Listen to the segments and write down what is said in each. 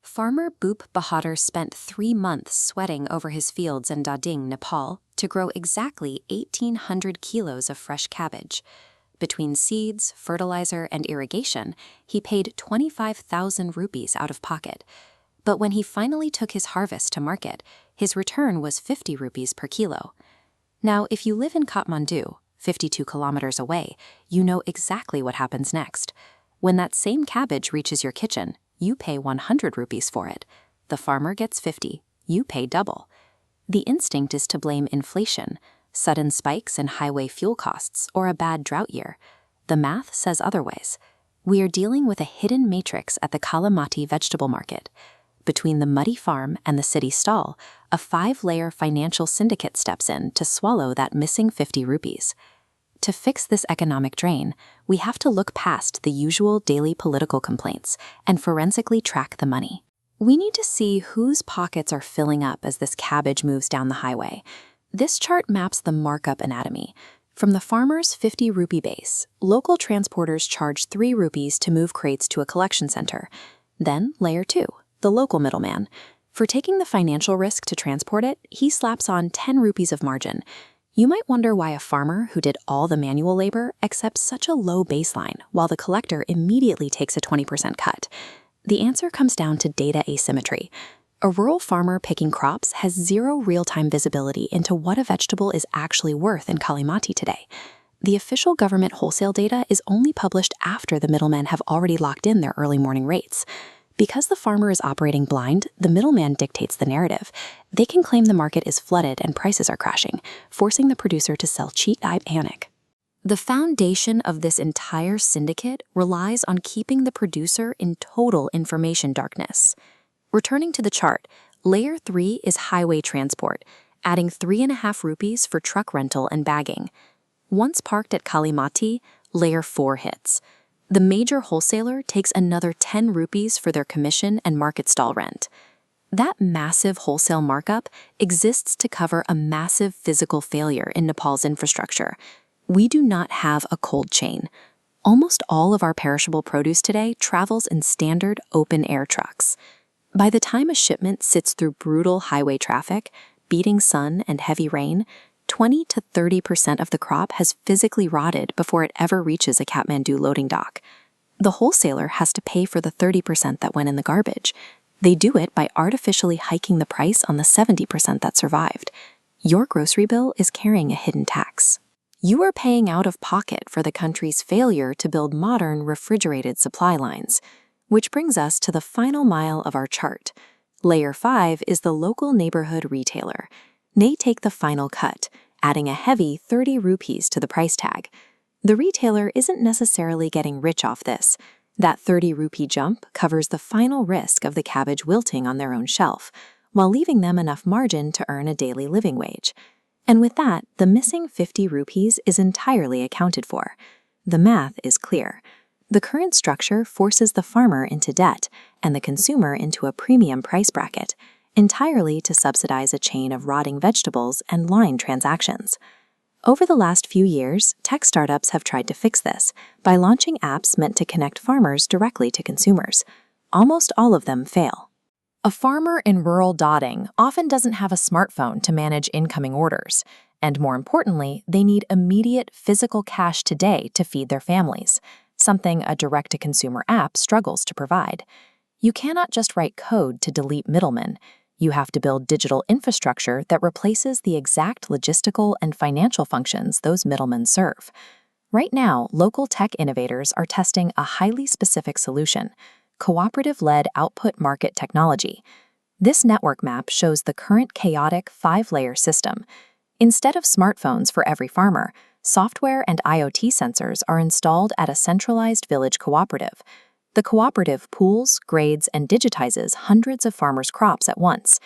Farmer Bhoop Bahadur spent 3 months sweating over his fields in Dading, Nepal, to grow exactly 1,800 kilos of fresh cabbage. Between seeds, fertilizer, and irrigation, he paid 25,000 rupees out of pocket. But when he finally took his harvest to market, his return was 50 rupees per kilo. Now, if you live in Kathmandu, 52 kilometers away, you know exactly what happens next. When that same cabbage reaches your kitchen, you pay 100 rupees for it. The farmer gets 50, you pay double. The instinct is to blame inflation, sudden spikes in highway fuel costs, or a bad drought year. The math says otherwise. We are dealing with a hidden matrix at the Kalimati vegetable market. Between the muddy farm and the city stall, a 5-layer financial syndicate steps in to swallow that missing 50 rupees. To fix this economic drain, we have to look past the usual daily political complaints and forensically track the money. We need to see whose pockets are filling up as this cabbage moves down the highway. This chart maps the markup anatomy. From the farmer's 50 rupee base, local transporters charge 3 rupees to move crates to a collection center. Then, layer 2, the local middleman. For taking the financial risk to transport it, he slaps on 10 rupees of margin. You might wonder why a farmer who did all the manual labor accepts such a low baseline, while the collector immediately takes a 20% cut. The answer comes down to data asymmetry. A rural farmer picking crops has zero real-time visibility into what a vegetable is actually worth in Kalimati today. The official government wholesale data is only published after the middlemen have already locked in their early morning rates. Because the farmer is operating blind, the middleman dictates the narrative. They can claim the market is flooded and prices are crashing, forcing the producer to sell cheap and panic. The foundation of this entire syndicate relies on keeping the producer in total information darkness. Returning to the chart, layer 3 is highway transport, adding 3.5 rupees for truck rental and bagging. Once parked at Kalimati, layer 4 hits. The major wholesaler takes another 10 rupees for their commission and market stall rent. That massive wholesale markup exists to cover a massive physical failure in Nepal's infrastructure. We do not have a cold chain. Almost all of our perishable produce today travels in standard open-air trucks. By the time a shipment sits through brutal highway traffic, beating sun, and heavy rain, 20 to 30% of the crop has physically rotted before it ever reaches a Kathmandu loading dock. The wholesaler has to pay for the 30% that went in the garbage. They do it by artificially hiking the price on the 70% that survived. Your grocery bill is carrying a hidden tax. You are paying out of pocket for the country's failure to build modern refrigerated supply lines. Which brings us to the final mile of our chart. Layer 5 is the local neighborhood retailer. They take the final cut, adding a heavy 30 rupees to the price tag. The retailer isn't necessarily getting rich off this. That 30 rupee jump covers the final risk of the cabbage wilting on their own shelf, while leaving them enough margin to earn a daily living wage. And with that, the missing 50 rupees is entirely accounted for. The math is clear. The current structure forces the farmer into debt and the consumer into a premium price bracket, entirely to subsidize a chain of rotting vegetables and line transactions. Over the last few years, tech startups have tried to fix this by launching apps meant to connect farmers directly to consumers. Almost all of them fail. A farmer in rural Dading often doesn't have a smartphone to manage incoming orders, and more importantly, they need immediate physical cash today to feed their families, something a direct-to-consumer app struggles to provide. You cannot just write code to delete middlemen. You have to build digital infrastructure that replaces the exact logistical and financial functions those middlemen serve. Right now, local tech innovators are testing a highly specific solution: cooperative-led output market technology. This network map shows the current chaotic 5-layer system. Instead of smartphones for every farmer, software and IoT sensors are installed at a centralized village cooperative. The cooperative pools, grades, and digitizes hundreds of farmers' crops at once.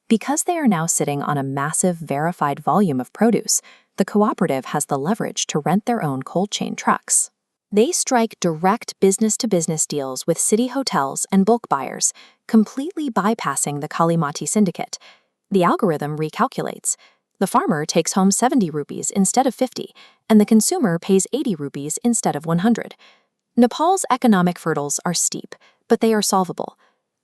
Because they are now sitting on a massive verified volume of produce, the cooperative has the leverage to rent their own cold chain trucks. They strike direct business-to-business deals with city hotels and bulk buyers, completely bypassing the Kalimati syndicate. The algorithm recalculates. The farmer takes home 70 rupees instead of 50, and the consumer pays 80 rupees instead of 100. Nepal's economic hurdles are steep, but they are solvable.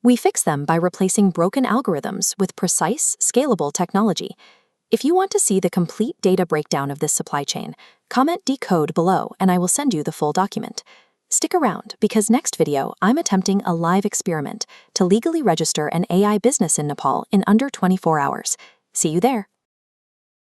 We fix them by replacing broken algorithms with precise, scalable technology. If you want to see the complete data breakdown of this supply chain, comment decode below and I will send you the full document. Stick around because next video I'm attempting a live experiment to legally register an AI business in Nepal in under 24 hours. See you there.